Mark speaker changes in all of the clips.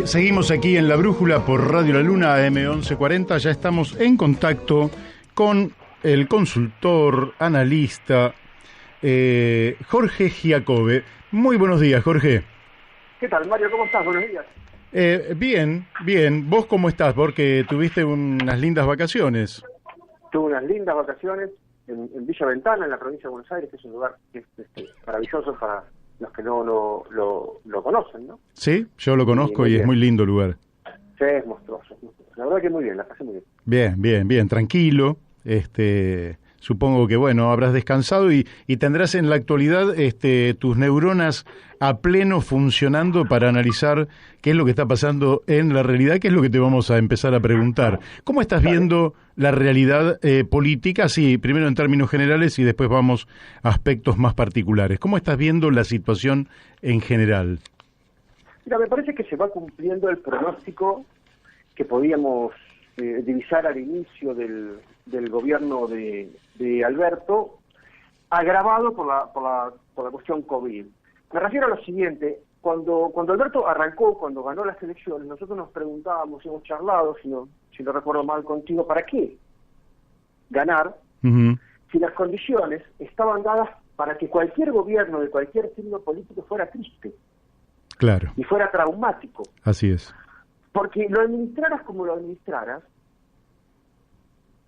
Speaker 1: Seguimos aquí en La Brújula por Radio La Luna AM 1140. Ya estamos en contacto con el consultor, analista, Jorge Giacobbe. Muy buenos días, Jorge.
Speaker 2: ¿Qué tal, Mario? ¿Cómo estás? Buenos días.
Speaker 1: Bien. ¿Vos cómo estás? Porque tuviste unas lindas vacaciones.
Speaker 2: Tuve unas lindas vacaciones en Villa Ventana, en la provincia de Buenos Aires, que es un lugar que es maravilloso para los que no lo conocen, ¿no?
Speaker 1: Sí, yo lo conozco y es muy lindo el lugar.
Speaker 2: Sí, es monstruoso. La verdad que muy bien, la pasé muy bien.
Speaker 1: Bien, tranquilo. Supongo que, bueno, habrás descansado y tendrás en la actualidad tus neuronas a pleno funcionando para analizar qué es lo que está pasando en la realidad, qué es lo que te vamos a empezar a preguntar. ¿Cómo estás viendo la realidad política? Sí, primero en términos generales y después vamos a aspectos más particulares. ¿Cómo estás viendo la situación en general?
Speaker 2: Mira, me parece que se va cumpliendo el pronóstico que podíamos divisar al inicio del gobierno de Alberto, agravado por la cuestión COVID. Me refiero a lo siguiente: cuando Alberto arrancó, cuando ganó las elecciones, nosotros nos preguntábamos, hemos charlado, si no recuerdo mal contigo, ¿para qué ganar? Si las condiciones estaban dadas para que cualquier gobierno de cualquier signo político fuera triste.
Speaker 1: Claro.
Speaker 2: Y fuera traumático.
Speaker 1: Así es.
Speaker 2: Porque lo administraras como lo administraras,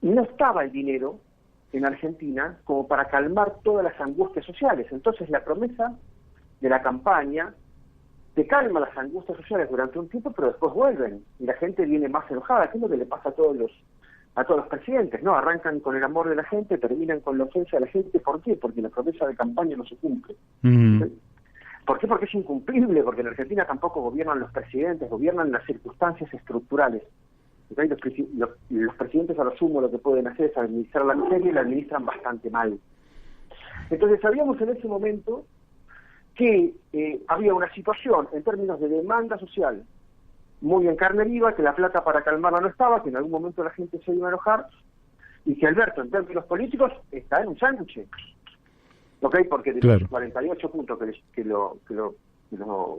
Speaker 2: no estaba el dinero en Argentina como para calmar todas las angustias sociales. Entonces la promesa de la campaña te calma las angustias sociales durante un tiempo, pero después vuelven y la gente viene más enojada, que es lo que le pasa a todos los presidentes, ¿no? Arrancan con el amor de la gente, terminan con la ofensa de la gente. ¿Por qué? Porque la promesa de campaña no se cumple. ¿Por qué? Porque es incumplible, porque en Argentina tampoco gobiernan los presidentes, gobiernan las circunstancias estructurales. Los presidentes a lo sumo lo que pueden hacer es administrar la miseria y la administran bastante mal. Entonces sabíamos en ese momento que había una situación en términos de demanda social muy en carne viva, que la plata para calmarla no estaba, que en algún momento la gente se iba a enojar, y que Alberto, en términos políticos, está en un sándwich. ¿Ok? Porque de los 48 puntos que lo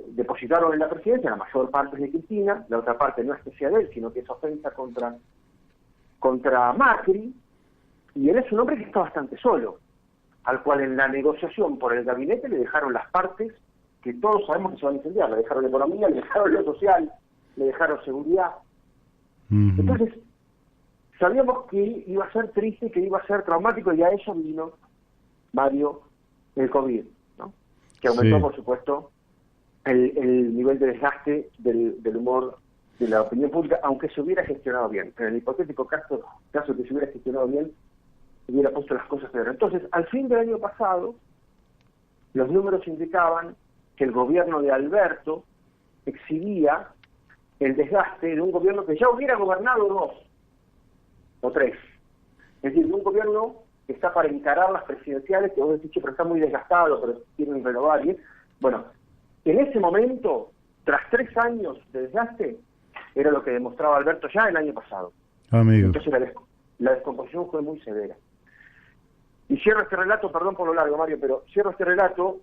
Speaker 2: depositaron en la presidencia, la mayor parte es de Cristina, la otra parte no es que sea de él, sino que es ofensa contra Macri, y él es un hombre que está bastante solo, al cual en la negociación por el gabinete le dejaron las partes que todos sabemos que se van a incendiar. Le dejaron economía, le dejaron lo social, le dejaron seguridad. Entonces, sabíamos que iba a ser triste, que iba a ser traumático, y a eso vino, Mario, el COVID, ¿no? Que aumentó, por supuesto, el nivel de desgaste del humor de la opinión pública, aunque se hubiera gestionado bien. En el hipotético caso que se hubiera gestionado bien, hubiera puesto las cosas peor. Entonces, al fin del año pasado, los números indicaban que el gobierno de Alberto exhibía el desgaste de un gobierno que ya hubiera gobernado 2 o 3. Es decir, de un gobierno que está para encarar las presidenciales, que vos decís, pero está muy desgastado, pero quieren renovar bien. Bueno, en ese momento, tras 3 años de desgaste, era lo que demostraba Alberto ya el año pasado.
Speaker 1: Amigo.
Speaker 2: Entonces la descomposición fue muy severa. Y cierro este relato, perdón por lo largo, Mario, pero cierro este relato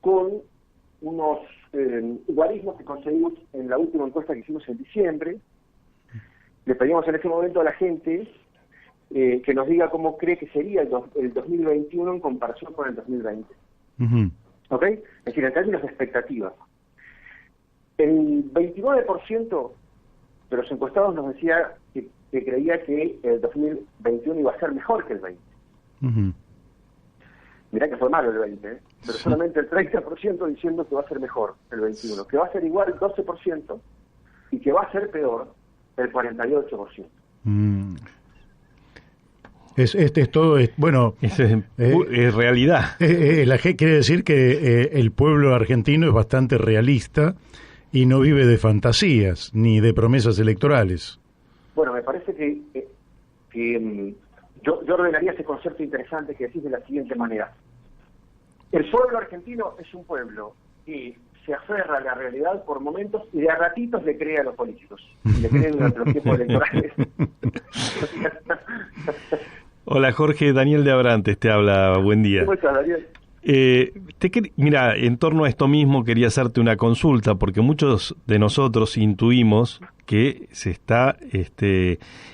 Speaker 2: con unos guarismos que conseguimos en la última encuesta que hicimos en diciembre. Le pedimos en ese momento a la gente que nos diga cómo cree que sería el 2021 en comparación con el 2020. ¿Ok? Es decir, en términos de expectativas. El 29% de los encuestados nos decía que creía que el 2021 iba a ser mejor que el 20. Mirá que fue malo el 20, pero solamente el 30% diciendo que va a ser mejor el 21, que va a ser igual el 12% y que va a ser peor el 48%.
Speaker 1: Es todo, bueno...
Speaker 3: Es realidad.
Speaker 1: Quiere decir que el pueblo argentino es bastante realista y no vive de fantasías ni de promesas electorales.
Speaker 2: Bueno, me parece que yo ordenaría ese concepto interesante que decís de la siguiente manera. El pueblo argentino es un pueblo que se aferra a la realidad por momentos y de a ratitos le cree a los políticos. Le creen durante los tiempos electorales.
Speaker 3: Hola Jorge, Daniel de Abrantes te habla, buen día.
Speaker 2: ¿Cómo estás, Daniel?
Speaker 3: Mira, en torno a esto mismo quería hacerte una consulta, porque muchos de nosotros intuimos que se está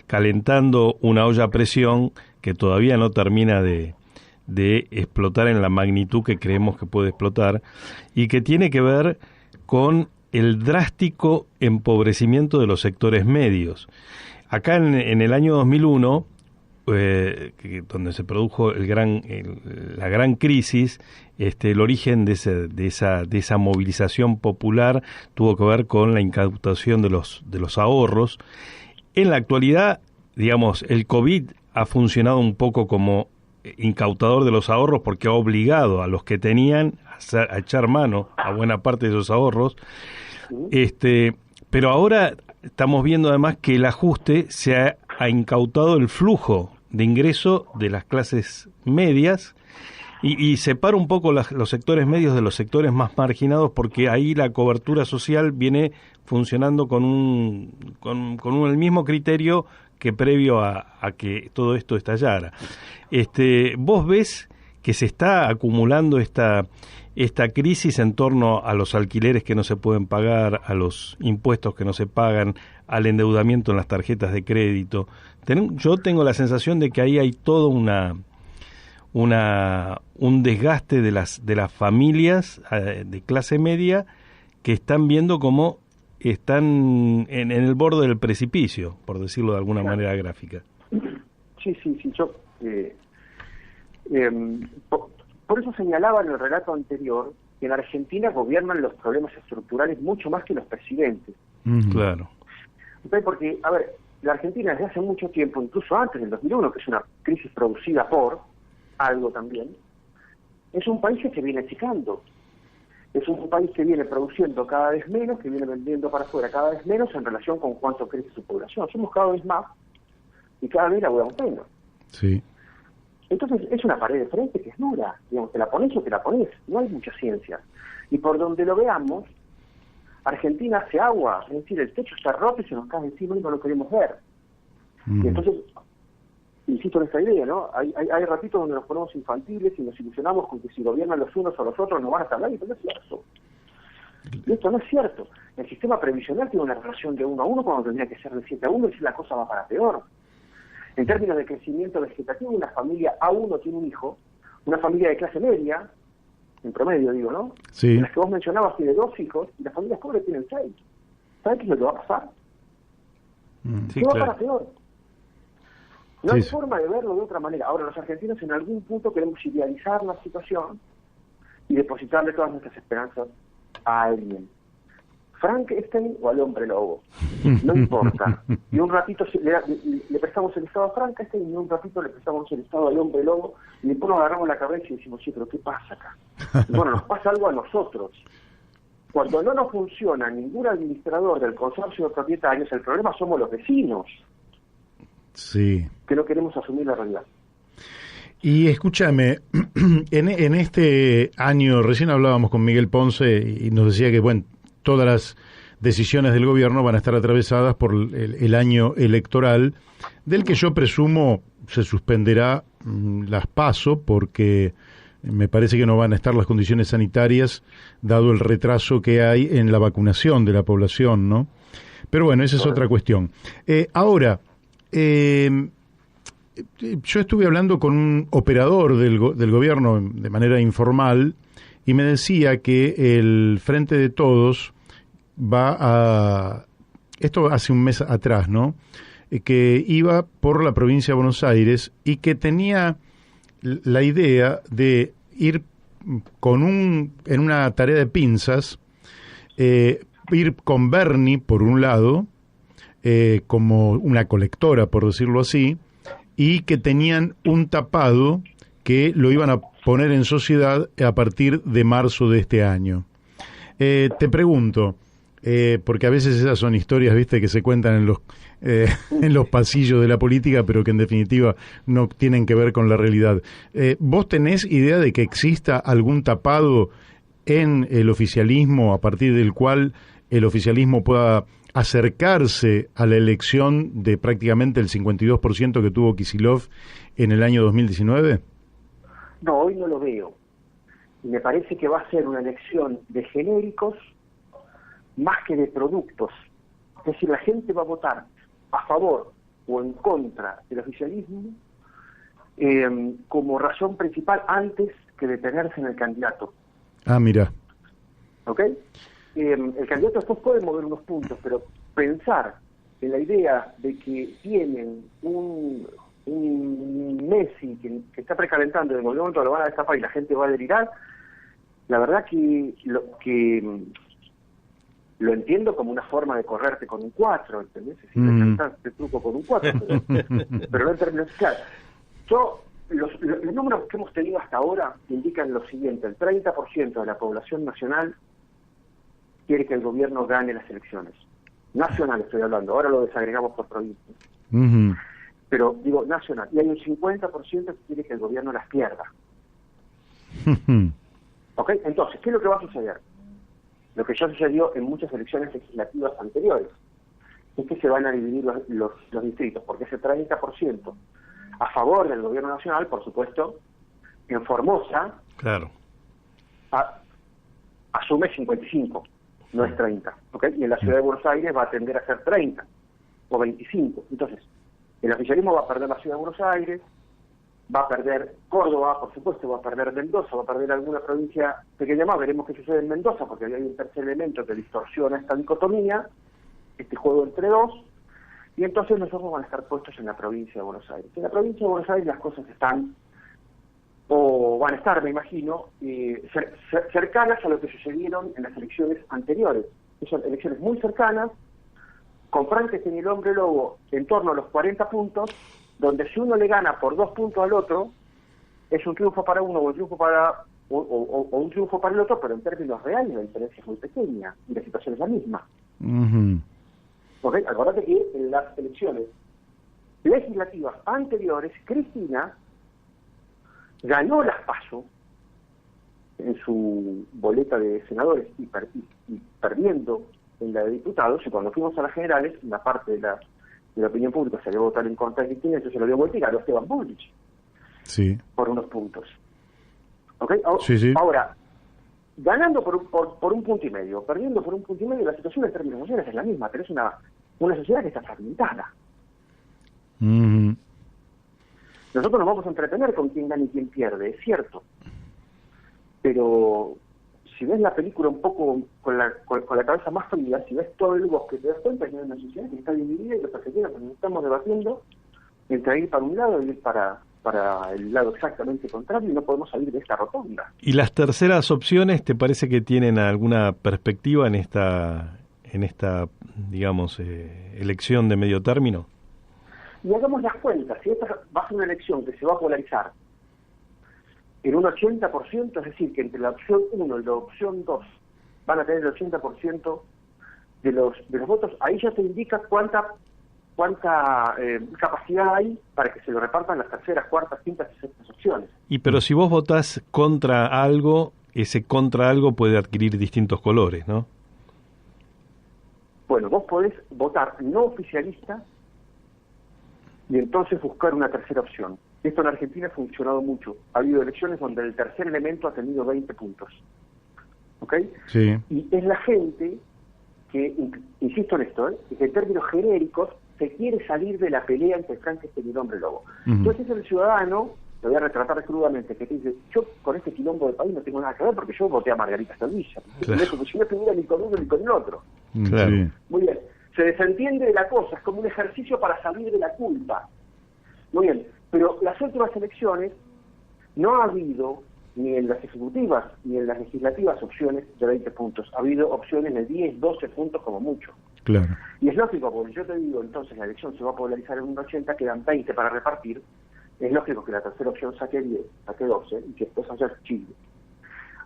Speaker 3: calentando una olla a presión que todavía no termina de explotar en la magnitud que creemos que puede explotar, y que tiene que ver con el drástico empobrecimiento de los sectores medios. Acá en el año 2001, donde se produjo la gran crisis, el origen de esa movilización popular tuvo que ver con la incautación de los ahorros. En la actualidad, digamos, el COVID ha funcionado un poco como incautador de los ahorros, porque ha obligado a los que tenían a echar mano a buena parte de esos ahorros. Pero ahora estamos viendo además que el ajuste se ha incautado el flujo de ingreso de las clases medias y separa un poco los sectores medios de los sectores más marginados, porque ahí la cobertura social viene funcionando con el mismo criterio que previo a que todo esto estallara. ¿Vos ves que se está acumulando esta crisis en torno a los alquileres que no se pueden pagar, a los impuestos que no se pagan, al endeudamiento en las tarjetas de crédito? Yo tengo la sensación de que ahí hay todo un desgaste de las familias de clase media, que están viendo cómo están en el borde del precipicio, por decirlo de alguna manera gráfica.
Speaker 2: Sí, yo por eso señalaba en el relato anterior que en Argentina gobiernan los problemas estructurales mucho más que los presidentes.
Speaker 3: Claro.
Speaker 2: Porque, a ver, la Argentina desde hace mucho tiempo, incluso antes del 2001, que es una crisis producida por algo también, es un país que se viene achicando. Es un país que viene produciendo cada vez menos, que viene vendiendo para afuera cada vez menos en relación con cuánto crece su población. Somos cada vez más y cada vez la huevamos menos.
Speaker 1: Sí.
Speaker 2: Entonces es una pared de frente que es dura, digamos, te la pones o te la pones, no hay mucha ciencia. Y por donde lo veamos, Argentina hace agua, es decir, el techo está roto y se nos cae encima y no lo queremos ver. Y entonces, insisto en esta idea, ¿no? Hay ratitos donde nos ponemos infantiles y nos ilusionamos con que si gobiernan los unos o los otros nos van a estar bien, pero no es cierto. Y esto no es cierto. El sistema previsional tiene una relación de 1 a 1 cuando tendría que ser de 7 a 1, y si la cosa va para peor. En términos de crecimiento vegetativo, una familia A1 tiene un hijo, una familia de clase media, en promedio digo, ¿no?
Speaker 1: Sí.
Speaker 2: En las que vos mencionabas tiene 2 hijos, y las familias pobres tienen 6. ¿Sabes qué es lo que va a pasar?
Speaker 3: Sí,
Speaker 2: va
Speaker 3: claro.
Speaker 2: para peor. No hay forma de verlo de otra manera. Ahora, los argentinos en algún punto queremos idealizar la situación y depositarle todas nuestras esperanzas a alguien. Frankenstein o al hombre lobo, no importa. Y un ratito le prestamos el estado a Frankenstein y un ratito le prestamos el estado al hombre lobo, y después nos agarramos la cabeza y decimos, sí, pero ¿qué pasa acá? Y bueno, nos pasa algo a nosotros. Cuando no nos funciona ningún administrador del consorcio de propietarios, el problema somos los vecinos.
Speaker 1: Sí.
Speaker 2: Que no queremos asumir la realidad.
Speaker 1: Y escúchame, en este año, recién hablábamos con Miguel Ponce y nos decía que, bueno, todas las decisiones del gobierno van a estar atravesadas por el año electoral, del que yo presumo se suspenderá las PASO, porque me parece que no van a estar las condiciones sanitarias, dado el retraso que hay en la vacunación de la población, ¿no? Pero bueno, esa es otra cuestión. Ahora, yo estuve hablando con un operador del gobierno de manera informal y me decía que el Frente de Todos va a... Esto hace un mes atrás, ¿no? Que iba por la provincia de Buenos Aires y que tenía la idea de ir en una tarea de pinzas, ir con Bernie por un lado, como una colectora, por decirlo así, y que tenían un tapado que lo iban a poner en sociedad a partir de marzo de este año. Te pregunto, porque a veces esas son historias, viste, que se cuentan en los pasillos de la política, pero que en definitiva no tienen que ver con la realidad. ¿Vos tenés idea de que exista algún tapado en el oficialismo a partir del cual el oficialismo pueda acercarse a la elección de prácticamente el 52% que tuvo Kicillof en el año 2019?
Speaker 2: No, hoy no lo veo. Y me parece que va a ser una elección de genéricos más que de productos. Es decir, la gente va a votar a favor o en contra del oficialismo como razón principal antes que detenerse en el candidato.
Speaker 1: Ah, mira.
Speaker 2: ¿Ok? El candidato después puede mover unos puntos, pero pensar en la idea de que tienen un Messi que está precalentando y en algún momento lo van a destapar y la gente va a delirar, la verdad que lo entiendo como una forma de correrte con un 4, ¿entendés? Es decir, este truco con un 4, pero no en términos claros. Los números que hemos tenido hasta ahora indican lo siguiente: el 30% de la población nacional quiere que el gobierno gane las elecciones. Nacional estoy hablando, ahora lo desagregamos por provincia. Pero digo nacional, y hay un 50% que quiere que el gobierno las pierda. ¿Ok? Entonces, ¿qué es lo que va a suceder? Lo que ya sucedió en muchas elecciones legislativas anteriores, es que se van a dividir los distritos, porque ese 30% a favor del gobierno nacional, por supuesto, en Formosa,
Speaker 3: claro,
Speaker 2: asume 55, no es 30, ¿ok? Y en la ciudad de Buenos Aires va a tender a ser 30 o 25. Entonces, el oficialismo va a perder la ciudad de Buenos Aires, va a perder Córdoba, por supuesto, va a perder Mendoza, va a perder alguna provincia pequeña más. Veremos qué sucede en Mendoza, porque hay un tercer elemento que distorsiona esta dicotomía, este juego entre dos, y entonces los ojos van a estar puestos en la provincia de Buenos Aires. En la provincia de Buenos Aires las cosas están, o van a estar, me imagino, cercanas a lo que sucedieron en las elecciones anteriores. Son elecciones muy cercanas, con Frankenstein y el hombre lobo en torno a los 40 puntos, donde si uno le gana por 2 puntos al otro, es un triunfo para uno o un triunfo para un triunfo para el otro, pero en términos reales la diferencia es muy pequeña y la situación es la misma. ¿Okay? Acordate que en las elecciones legislativas anteriores, Cristina ganó las PASO en su boleta de senadores y perdiendo en la de diputados, y cuando fuimos a las generales, una parte de la opinión pública salió a votar en contra de Cristina, entonces se lo dio vuelta y ganó Esteban Bullrich.
Speaker 1: Sí.
Speaker 2: Por unos puntos. ¿Okay?
Speaker 1: Sí.
Speaker 2: Ahora, ganando por un punto y medio, perdiendo por un punto y medio, la situación en términos sociales es la misma, pero es una sociedad que está fragmentada. Nosotros nos vamos a entretener con quién gana y quién pierde, es cierto. Pero si ves la película un poco con la cabeza más fría, si ves todo el bosque, te das cuenta que hay una sociedad que está dividida y que nos estamos debatiendo entre ir para un lado y ir para el lado exactamente contrario, y no podemos salir de esta rotonda.
Speaker 3: ¿Y las terceras opciones te parece que tienen alguna perspectiva en esta digamos, elección de medio término?
Speaker 2: Y hagamos las cuentas, si esta va a ser una elección que se va a polarizar en un 80%, es decir, que entre la opción 1 y la opción 2 van a tener el 80% de los votos, ahí ya te indica cuánta capacidad hay para que se lo repartan las terceras, cuartas, quintas y sextas opciones.
Speaker 3: Pero si vos votás contra algo, ese contra algo puede adquirir distintos colores, ¿no?
Speaker 2: Bueno, vos podés votar no oficialista y entonces buscar una tercera opción. Esto en Argentina ha funcionado mucho. Ha habido elecciones donde el tercer elemento ha tenido 20 puntos. ¿Ok?
Speaker 1: Sí.
Speaker 2: Y es la gente que, insisto en esto, que en términos genéricos se quiere salir de la pelea entre Frankenstein y el hombre lobo. Entonces es el ciudadano, lo voy a retratar crudamente, que te dice: yo con este quilombo de país no tengo nada que ver porque yo voté a Margarita Stolbizer. Claro. Como si no estuviera ni con uno ni con el otro.
Speaker 3: Claro. Sí.
Speaker 2: Muy bien. Se desentiende de la cosa, es como un ejercicio para salir de la culpa. Muy bien. Pero las últimas elecciones no ha habido, ni en las ejecutivas ni en las legislativas, opciones de 20 puntos. Ha habido opciones de 10, 12 puntos como mucho.
Speaker 1: Claro.
Speaker 2: Y es lógico, porque yo te digo, entonces la elección se va a polarizar en un 80, quedan 20 para repartir. Es lógico que la tercera opción saque 10, saque 12 y que después haya Chile.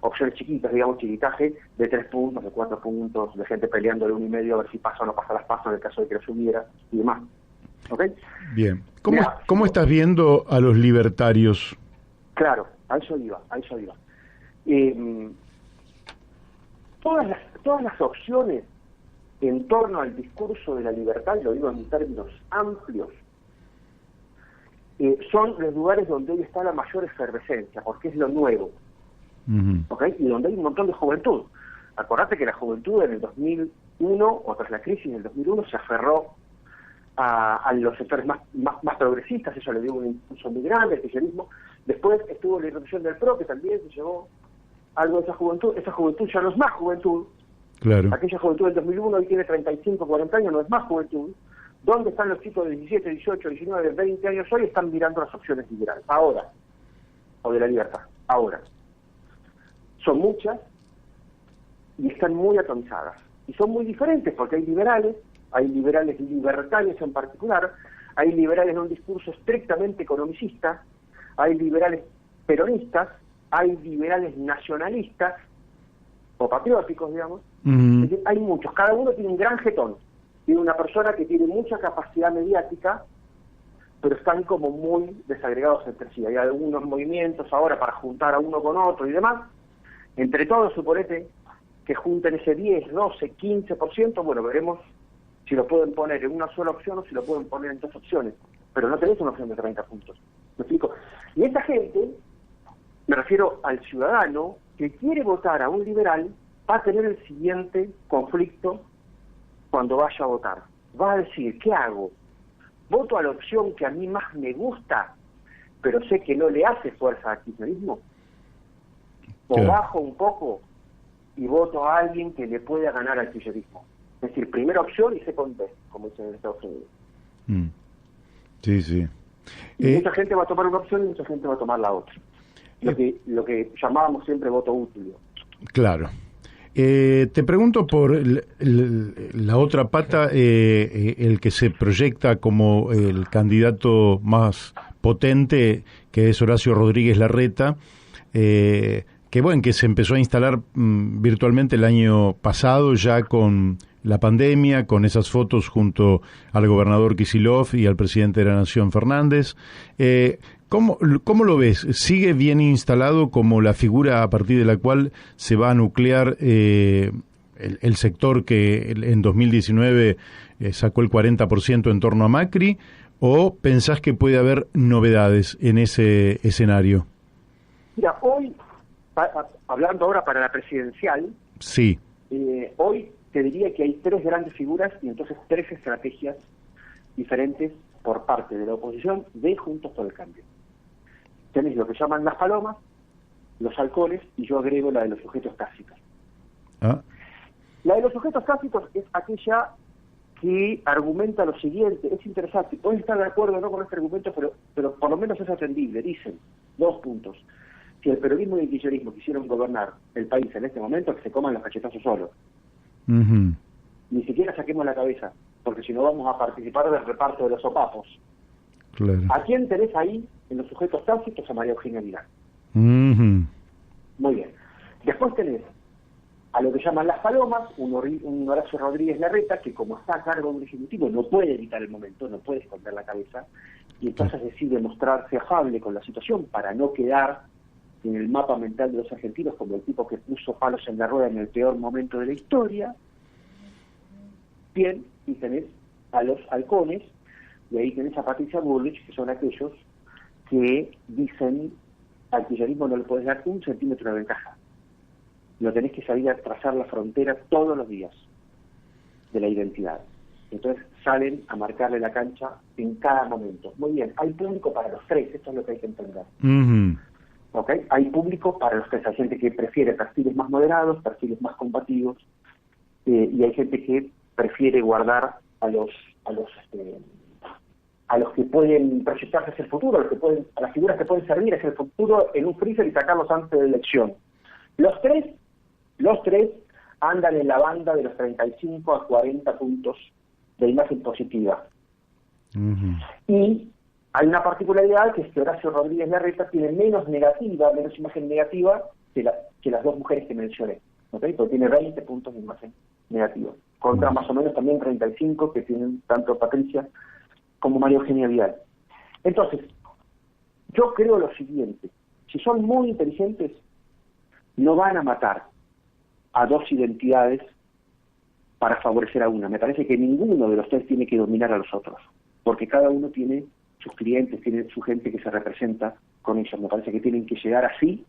Speaker 2: Opciones chiquitas, digamos, chiquitaje de 3 puntos, de 4 puntos, de gente peleando de 1,5 a ver si pasa o no pasa las pasos en el caso de que lo subiera y demás. ¿Ok?
Speaker 1: Bien. ¿Cómo estás viendo a los libertarios?
Speaker 2: Claro, a eso iba. Todas las opciones en torno al discurso de la libertad, y lo digo en términos amplios, son los lugares donde hoy está la mayor efervescencia, porque es lo nuevo. ¿ok? Y donde hay un montón de juventud. Acordate que la juventud en el 2001, o tras la crisis del 2001, se aferró a los sectores más progresistas, eso le dio un impulso muy grande, el kirchnerismo. Después estuvo la irrupción del PRO, que también se llevó algo de esa juventud. Esa juventud ya no es más juventud.
Speaker 1: Claro.
Speaker 2: Aquella juventud del 2001 hoy tiene 35, 40 años, no es más juventud. ¿Dónde están los chicos de 17, 18, 19, 20 años hoy? Están mirando las opciones liberales, ahora, o de la libertad, ahora. Son muchas y están muy atomizadas. Y son muy diferentes porque hay liberales libertarios en particular, hay liberales de un discurso estrictamente economicista, hay liberales peronistas, hay liberales nacionalistas o patrióticos, digamos. Es decir, hay muchos, cada uno tiene un gran jetón, tiene una persona que tiene mucha capacidad mediática, pero están como muy desagregados entre sí. Hay algunos movimientos ahora para juntar a uno con otro y demás. Entre todos, suponete que junten ese 10, 12, 15%, bueno, veremos si lo pueden poner en una sola opción o si lo pueden poner en dos opciones, pero no tenés una opción de 30 puntos. ¿Me explico? Y esta gente, me refiero al ciudadano que quiere votar a un liberal, va a tener el siguiente conflicto cuando vaya a votar. Va a decir, ¿qué hago? ¿Voto a la opción que a mí más me gusta, pero sé que no le hace fuerza al kirchnerismo? ¿O
Speaker 1: Claro.
Speaker 2: bajo un poco y voto a alguien que le pueda ganar al kirchnerismo? Es decir, primera opción y second best, como dicen en Estados Unidos.
Speaker 1: Sí, sí.
Speaker 2: Y mucha gente va a tomar una opción y mucha gente va a tomar la otra. Lo que llamábamos siempre voto útil.
Speaker 1: Claro. Te pregunto por la otra pata, el que se proyecta como el candidato más potente, que es Horacio Rodríguez Larreta, que bueno, que se empezó a instalar virtualmente el año pasado, ya con la pandemia, con esas fotos junto al gobernador Kicillof y al presidente de la Nación, Fernández. ¿Cómo lo ves? ¿Sigue bien instalado como la figura a partir de la cual se va a nuclear el sector que en 2019 sacó el 40% en torno a Macri? ¿O pensás que puede haber novedades en ese escenario?
Speaker 2: Mira, hoy, hablando ahora para la presidencial,
Speaker 1: Sí.
Speaker 2: hoy te diría que hay tres grandes figuras y entonces tres estrategias diferentes por parte de la oposición de Juntos por el Cambio. Tenés lo que llaman las palomas, los halcones, y yo agrego la de los sujetos tácitos. La de los sujetos tácitos es aquella que argumenta lo siguiente, es interesante, puedes estar de acuerdo o no con este argumento, pero por lo menos es atendible. Dicen, 2 puntos, si el peronismo y el kirchnerismo quisieron gobernar el país en este momento, que se coman los cachetazos solos. Ni siquiera saquemos la cabeza, porque si no vamos a participar del reparto de los sopapos.
Speaker 1: Claro.
Speaker 2: ¿A quién tenés ahí en los sujetos tácitos? A María Eugenia Vidal. Muy bien. Después tenés a lo que llaman las palomas, un Horacio Rodríguez Larreta, que como está a cargo de un ejecutivo no puede evitar el momento, no puede esconder la cabeza, y entonces decide mostrarse afable con la situación para no quedar en el mapa mental de los argentinos como el tipo que puso palos en la rueda en el peor momento de la historia. Bien, y tenés a los halcones, y ahí tenés a Patricia Bullrich, que son aquellos que dicen al kirchnerismo no le podés dar 1 centímetro de ventaja. Lo tenés que salir a trazar la frontera todos los días de la identidad. Entonces salen a marcarle la cancha en cada momento. Muy bien, hay público para los tres, esto es lo que hay que entender. ¿Okay? Hay público para los tres, hay gente que prefiere perfiles más moderados, perfiles más combativos, y hay gente que prefiere guardar a los que pueden proyectarse hacia el futuro, a las figuras que pueden servir hacia el futuro en un freezer y sacarlos antes de la elección. Los tres andan en la banda de los 35 a 40 puntos de imagen positiva. Y hay una particularidad, que es que Horacio Rodríguez Larreta tiene menos imagen negativa que las dos mujeres que mencioné, ¿okay? Porque tiene 20 puntos de imagen negativa, contra más o menos también 35 que tienen tanto Patricia como María Eugenia Vidal. Entonces, yo creo lo siguiente: si son muy inteligentes, no van a matar a dos identidades para favorecer a una. Me parece que ninguno de los tres tiene que dominar a los otros, porque cada uno tiene sus clientes, tiene su gente que se representa con ellos. Me parece que tienen que llegar así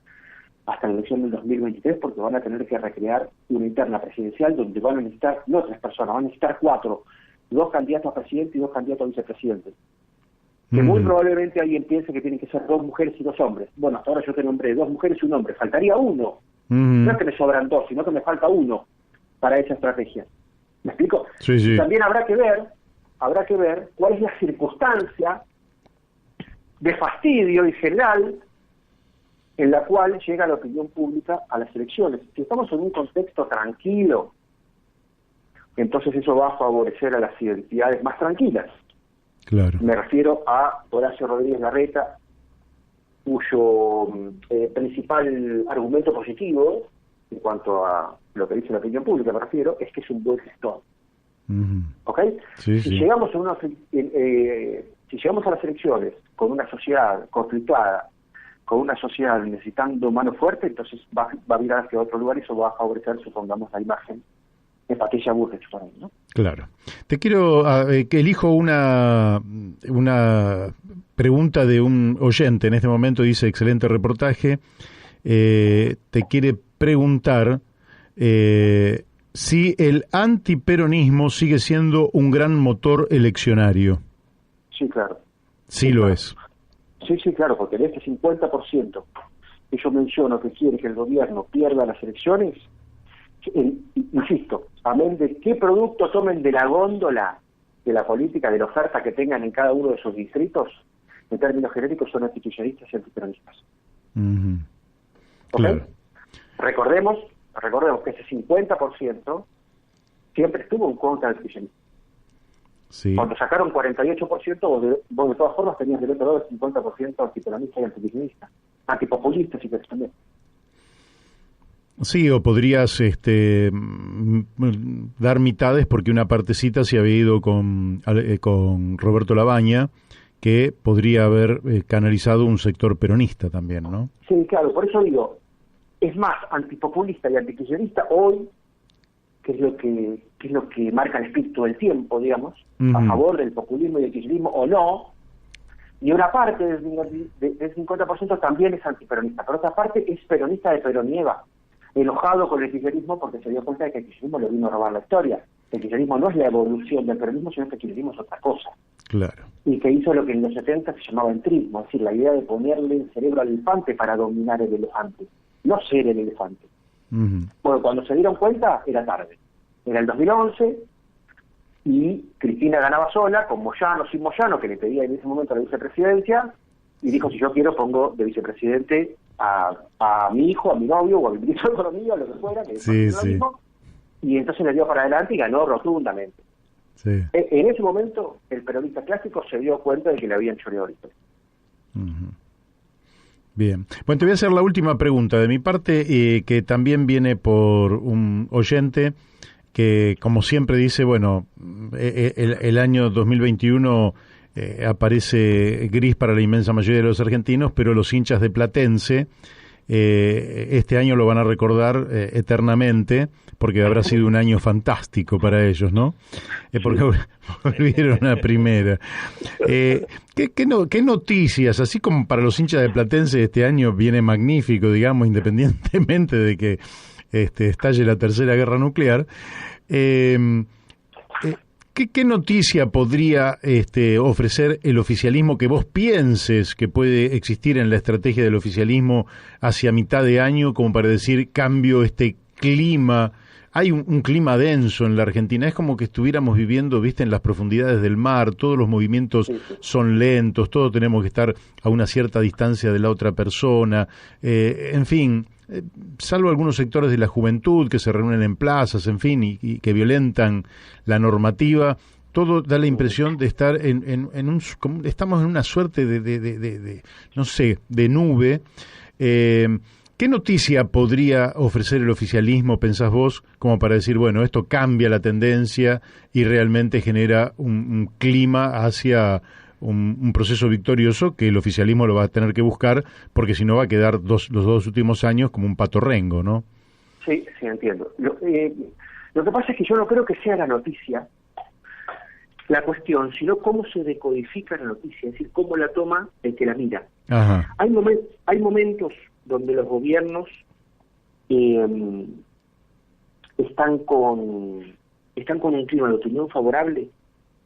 Speaker 2: hasta la elección del 2023, porque van a tener que recrear una interna presidencial donde van a necesitar no 3 personas, van a necesitar 4, 2 candidatos a presidente y 2 candidatos a vicepresidente. Que muy probablemente alguien piense que tienen que ser 2 mujeres y 2 hombres. Bueno, hasta ahora yo te nombré 2 mujeres y 1 hombre, faltaría 1. No es que me sobran 2, sino que me falta 1 para esa estrategia. ¿Me explico?
Speaker 1: Sí, sí.
Speaker 2: Y también habrá que ver cuál es la circunstancia de fastidio en general en la cual llega la opinión pública a las elecciones. Si estamos en un contexto tranquilo, entonces eso va a favorecer a las identidades más tranquilas.
Speaker 1: Claro.
Speaker 2: Me refiero a Horacio Rodríguez Larreta, cuyo principal argumento positivo, en cuanto a lo que dice la opinión pública me refiero, es que es un buen gestor. ¿Ok?
Speaker 1: Sí,
Speaker 2: si
Speaker 1: sí.
Speaker 2: llegamos a las elecciones con una sociedad conflictuada, con una sociedad necesitando mano fuerte, entonces va a mirar hacia otro lugar y eso va a favorecer, supongamos, la imagen de Patricia Bullrich por ahí, ¿no?
Speaker 1: Claro. Te quiero que elijo una pregunta de un oyente. En este momento dice, excelente reportaje. Te quiere preguntar si el antiperonismo sigue siendo un gran motor eleccionario.
Speaker 2: Sí, claro.
Speaker 1: Sí, lo es.
Speaker 2: Sí, claro, porque en este 50% que yo menciono que quiere que el gobierno pierda las elecciones, insisto, amén de qué producto tomen de la góndola de la política, de la oferta que tengan en cada uno de sus distritos, en términos genéricos son antikirchneristas y antiperonistas. ¿Okay?
Speaker 1: Claro.
Speaker 2: Recordemos que ese 50% siempre estuvo en contra del kirchnerismo.
Speaker 1: Sí.
Speaker 2: Cuando sacaron 48%, vos de todas formas tenías del otro lado el 50% antiperonista y antikirchnerista, antipopulista, si querés también.
Speaker 1: Sí, o podrías dar mitades porque una partecita se había ido con Roberto Labaña, que podría haber canalizado un sector peronista también, ¿no?
Speaker 2: Sí, claro, por eso digo, es más antipopulista y antikirchnerista hoy, que es lo que marca el espíritu del tiempo, digamos, a favor del populismo y del kirchnerismo o no, y una parte del 50% también es antiperonista, pero otra parte es peronista de peronieva, enojado con el kirchnerismo porque se dio cuenta de que el kirchnerismo le vino a robar la historia. El kirchnerismo no es la evolución del peronismo, sino que el kirchnerismo es otra cosa.
Speaker 1: Claro.
Speaker 2: Y que hizo lo que en los 70 se llamaba entrismo, es decir, la idea de ponerle el cerebro al elefante para dominar el elefante, no ser el elefante. Bueno, cuando se dieron cuenta, era tarde. Era el 2011 y Cristina ganaba sola, con Moyano, sin Moyano, que le pedía en ese momento la vicepresidencia, y dijo, si yo quiero, pongo de vicepresidente a mi hijo, a mi novio, o a mi ministro de Economía, o lo que fuera, que
Speaker 1: sí,
Speaker 2: es lo mismo, y entonces le dio para adelante y ganó rotundamente.
Speaker 1: Sí.
Speaker 2: En ese momento, el peronista clásico se dio cuenta de que le habían choreado la historia.
Speaker 1: Bien. Bueno, te voy a hacer la última pregunta de mi parte, que también viene por un oyente que, como siempre, dice, bueno, el año 2021 aparece gris para la inmensa mayoría de los argentinos, pero los hinchas de Platense este año lo van a recordar eternamente, porque habrá sido un año fantástico para ellos, ¿no? Porque volvieron a primera. ¿Qué noticias, así como para los hinchas de Platense este año viene magnífico, digamos, independientemente de que estalle la tercera guerra nuclear, ¿qué noticia podría ofrecer el oficialismo que vos pienses que puede existir en la estrategia del oficialismo hacia mitad de año como para decir cambio este clima? Hay un clima denso en la Argentina, es como que estuviéramos viviendo, viste, en las profundidades del mar, todos los movimientos son lentos, todos tenemos que estar a una cierta distancia de la otra persona, en fin, salvo algunos sectores de la juventud que se reúnen en plazas, en fin, y que violentan la normativa, todo da la impresión de estar estamos en una suerte de no sé, de nube. ¿Qué noticia podría ofrecer el oficialismo, pensás vos, como para decir, bueno, esto cambia la tendencia y realmente genera un clima hacia un proceso victorioso que el oficialismo lo va a tener que buscar, porque si no va a quedar los dos últimos años como un pato rengo, ¿no?
Speaker 2: Sí, entiendo. Lo que pasa es que yo no creo que sea la noticia la cuestión, sino cómo se decodifica la noticia, es decir, cómo la toma el que la mira.
Speaker 1: Ajá.
Speaker 2: Hay momentos donde los gobiernos están con un clima de opinión favorable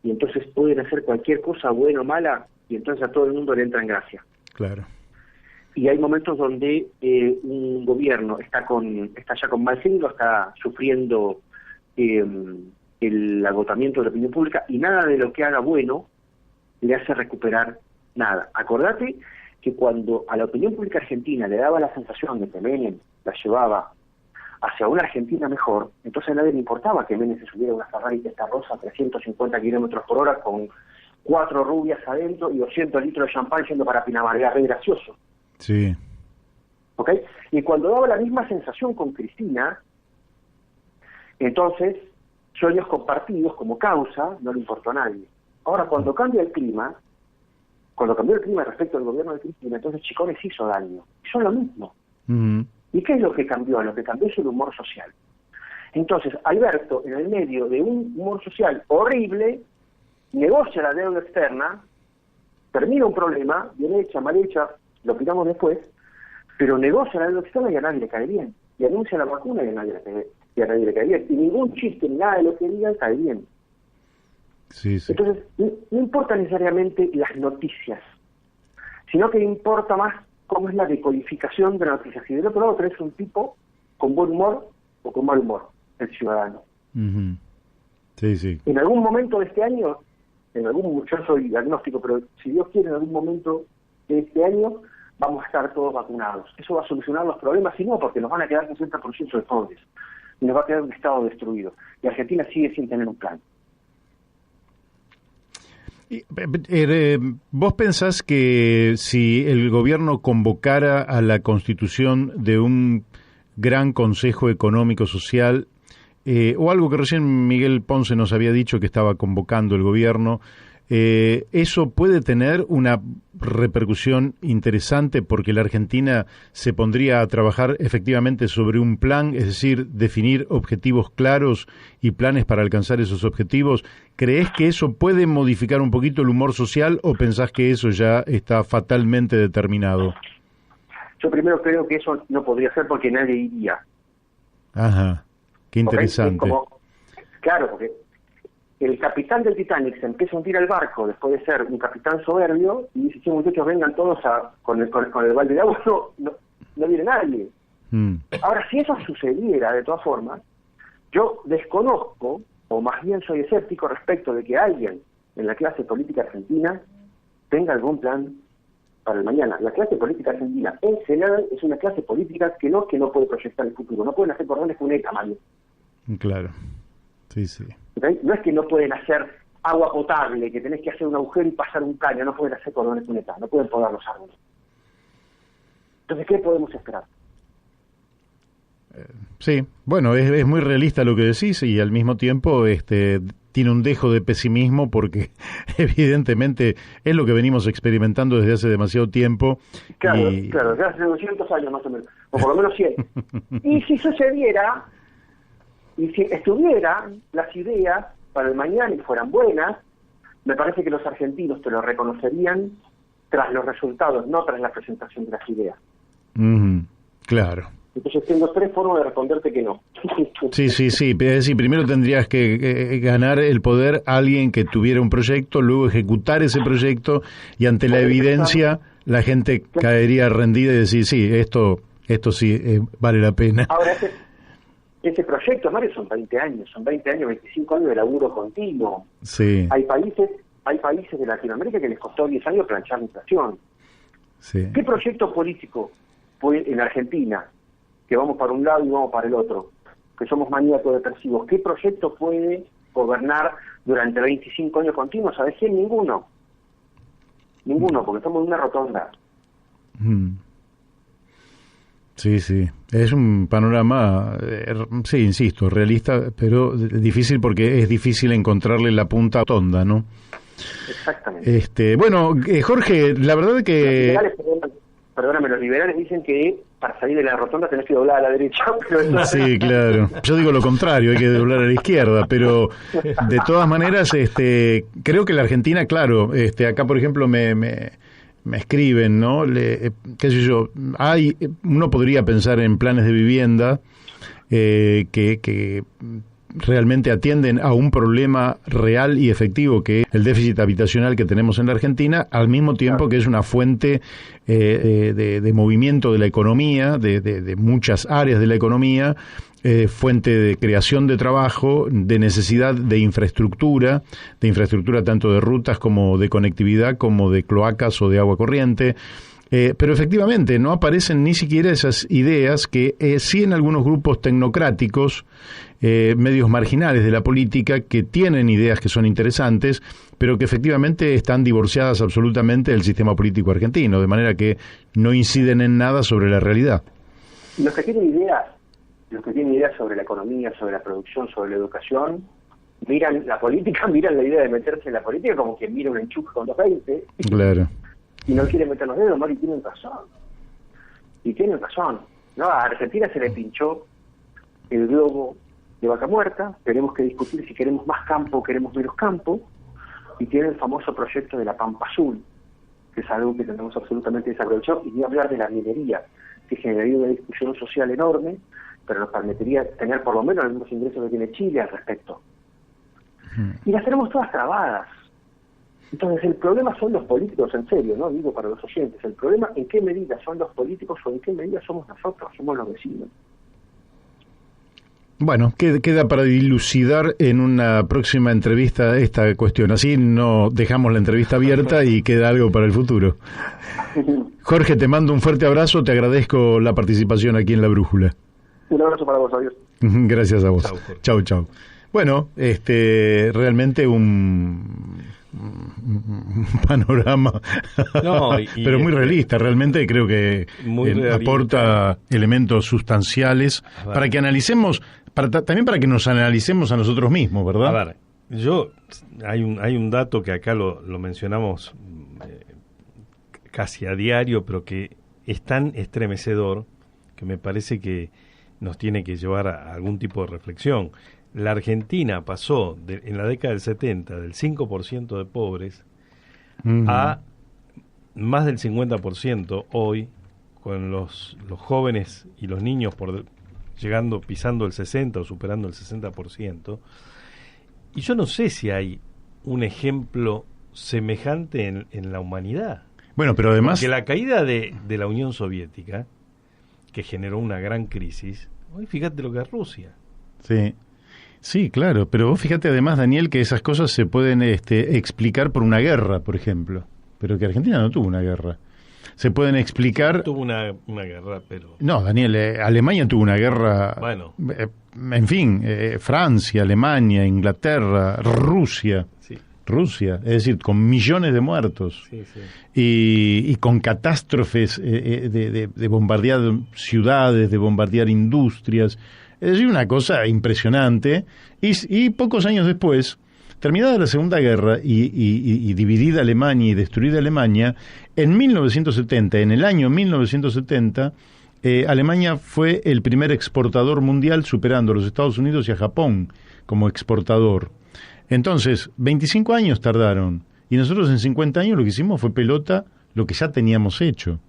Speaker 2: y entonces pueden hacer cualquier cosa, buena o mala, y entonces a todo el mundo le entra en gracia.
Speaker 1: Claro.
Speaker 2: Y hay momentos donde un gobierno está ya con mal genio, está sufriendo el agotamiento de la opinión pública, y nada de lo que haga bueno le hace recuperar nada. Acordate que cuando a la opinión pública argentina le daba la sensación de que Menem la llevaba hacia una Argentina mejor, entonces a nadie le importaba que Menem se subiera a una Ferrari Testarossa a 350 kilómetros por hora con 4 rubias adentro y 200 litros de champán yendo para Pinamar. Era re gracioso.
Speaker 1: Sí.
Speaker 2: ¿Ok? Y cuando daba la misma sensación con Cristina, entonces sueños compartidos como causa no le importó a nadie. Ahora, cuando cambió el clima respecto al gobierno de Cristina, entonces Chicones hizo daño. Son lo mismo.
Speaker 1: Uh-huh.
Speaker 2: ¿Y qué es lo que cambió? Lo que cambió es el humor social. Entonces, Alberto, en el medio de un humor social horrible, negocia la deuda externa, termina un problema, bien hecha, mal hecha, lo opinamos después, pero negocia la deuda externa y a nadie le cae bien. Y anuncia la vacuna y a nadie le cae bien. Y ningún chiste ni nada de lo que digan cae bien.
Speaker 1: Sí, sí.
Speaker 2: Entonces, no importa necesariamente las noticias, sino que importa más cómo es la decodificación de las noticias. Si del otro lado tenés un tipo con buen humor o con mal humor, el ciudadano.
Speaker 1: Uh-huh. Sí, sí.
Speaker 2: En algún momento de este año, yo soy agnóstico, pero si Dios quiere, en algún momento de este año vamos a estar todos vacunados. Eso va a solucionar los problemas, si no, porque nos van a quedar 60% de pobres y nos va a quedar un Estado destruido. Y Argentina sigue sin tener un plan.
Speaker 1: ¿Vos pensás que si el gobierno convocara a la constitución de un gran Consejo Económico Social, o algo que recién Miguel Ponce nos había dicho que estaba convocando el gobierno, eso puede tener una repercusión interesante porque la Argentina se pondría a trabajar efectivamente sobre un plan, es decir, definir objetivos claros y planes para alcanzar esos objetivos? ¿Creés que eso puede modificar un poquito el humor social o pensás que eso ya está fatalmente determinado?
Speaker 2: Yo primero creo que eso no podría ser porque nadie iría.
Speaker 1: Ajá, qué interesante.
Speaker 2: Claro, porque el capitán del Titanic se empieza a hundir al barco después de ser un capitán soberbio y dice: muchachos, vengan todos con el balde de agua. No viene nadie. Ahora, si eso sucediera de todas formas, yo desconozco, o más bien soy escéptico respecto de que alguien en la clase política argentina tenga algún plan para el mañana. La clase política argentina en general es una clase política que no puede proyectar el futuro. No pueden hacer cordones cuneta, Mario.
Speaker 1: Claro, sí, sí.
Speaker 2: ¿Okay? No es que no pueden hacer agua potable, que tenés que hacer un agujero y pasar un caño. No pueden hacer cordones cuneta, no pueden podar los árboles. Entonces, ¿qué podemos esperar?
Speaker 1: Sí, bueno, es muy realista lo que decís y al mismo tiempo tiene un dejo de pesimismo porque evidentemente es lo que venimos experimentando desde hace demasiado tiempo.
Speaker 2: Claro, desde hace 200 años más o menos, o por lo menos 100. Y si sucediera, y si estuvieran las ideas para el mañana y fueran buenas, me parece que los argentinos te lo reconocerían tras los resultados, no tras la presentación de las ideas.
Speaker 1: Claro.
Speaker 2: Entonces tengo 3 formas de responderte que no.
Speaker 1: Sí. Es decir, primero tendrías que ganar el poder a alguien que tuviera un proyecto, luego ejecutar ese proyecto y ante la evidencia la gente caería rendida y decir, sí, esto sí vale la pena.
Speaker 2: Ahora, ese proyecto, Mario, son 20 años, 25 años de laburo continuo.
Speaker 1: Sí.
Speaker 2: Hay países de Latinoamérica que les costó 10 años planchar la inflación.
Speaker 1: Sí.
Speaker 2: ¿Qué proyecto político fue en Argentina, que vamos para un lado y vamos para el otro, que somos maníacos depresivos? ¿Qué proyecto puede gobernar durante 25 años continuos? ¿Sabes quién? Ninguno, porque estamos en una rotonda.
Speaker 1: Sí, es un panorama, sí, insisto, realista, pero difícil porque es difícil encontrarle la punta tonda, ¿no?
Speaker 2: Exactamente.
Speaker 1: Bueno, Jorge, la verdad que...
Speaker 2: Perdóname, los liberales dicen que para salir de la rotonda tenés que doblar a la derecha. Pero
Speaker 1: sí, claro. Yo digo lo contrario, hay que doblar a la izquierda, pero de todas maneras, creo que la Argentina, claro, acá por ejemplo me me escriben, ¿no? Qué sé yo, uno podría pensar en planes de vivienda que realmente atienden a un problema real y efectivo, que es el déficit habitacional que tenemos en la Argentina, al mismo tiempo que es una fuente de movimiento de la economía, de muchas áreas de la economía, fuente de creación de trabajo, de necesidad de infraestructura tanto de rutas como de conectividad, como de cloacas o de agua corriente. Pero efectivamente no aparecen ni siquiera esas ideas que sí en algunos grupos tecnocráticos, medios marginales de la política, que tienen ideas que son interesantes, pero que efectivamente están divorciadas absolutamente del sistema político argentino, de manera que no inciden en nada sobre la realidad.
Speaker 2: Los que tienen ideas sobre la economía, sobre la producción, sobre la educación, miran la política, miran la idea de meterse en la política como quien mira un enchufe con 220.
Speaker 1: Claro.
Speaker 2: Y no quiere meter los dedos, y tienen razón. Y tienen razón. No, a Argentina se le pinchó el globo de vaca muerta. Tenemos que discutir si queremos más campo o queremos menos campo. Y tiene el famoso proyecto de la Pampa Azul, que es algo que tenemos absolutamente desaprovechado. Y ni hablar de la minería, que generaría una discusión social enorme, pero nos permitiría tener por lo menos los mismos ingresos que tiene Chile al respecto. Y las tenemos todas trabadas. Entonces el problema son los políticos, en serio, ¿no? Digo para los oyentes, el problema en qué medida son los políticos o en qué medida somos nosotros, somos los vecinos.
Speaker 1: Bueno, queda para dilucidar en una próxima entrevista esta cuestión. Así no dejamos la entrevista abierta y queda algo para el futuro. Jorge, te mando un fuerte abrazo, te agradezco la participación aquí en La Brújula.
Speaker 2: Un abrazo para vos, adiós.
Speaker 1: Gracias a vos. Chau. Bueno, realmente un panorama, pero muy realista. Realmente creo que aporta elementos sustanciales para que analicemos, también para que nos analicemos a nosotros mismos, ¿verdad?
Speaker 3: A ver, hay un dato que acá lo mencionamos casi a diario, pero que es tan estremecedor que me parece que nos tiene que llevar a algún tipo de reflexión. La Argentina pasó en la década del 70 del 5% de pobres a más del 50% hoy, con los jóvenes y los niños pisando el 60 o superando el 60%. Y yo no sé si hay un ejemplo semejante en la humanidad.
Speaker 1: Bueno, pero además...
Speaker 3: Porque la caída de la Unión Soviética, que generó una gran crisis, hoy fíjate lo que es Rusia.
Speaker 1: Sí, claro, pero vos fíjate además, Daniel, que esas cosas se pueden explicar por una guerra, por ejemplo, pero que Argentina no tuvo una guerra. Se pueden explicar...
Speaker 3: Tuvo una guerra, pero...
Speaker 1: No, Daniel, Alemania tuvo una guerra...
Speaker 3: Bueno.
Speaker 1: En fin, Francia, Alemania, Inglaterra, Rusia...
Speaker 3: Sí.
Speaker 1: Rusia, es decir, con millones de muertos.
Speaker 3: Sí.
Speaker 1: Y con catástrofes de bombardear ciudades, de bombardear industrias... Es decir, una cosa impresionante. Y pocos años después, terminada la Segunda Guerra y dividida Alemania y destruida Alemania, en el año 1970, Alemania fue el primer exportador mundial, superando a los Estados Unidos y a Japón como exportador. Entonces, 25 años tardaron. Y nosotros en 50 años lo que hicimos fue pelota lo que ya teníamos hecho.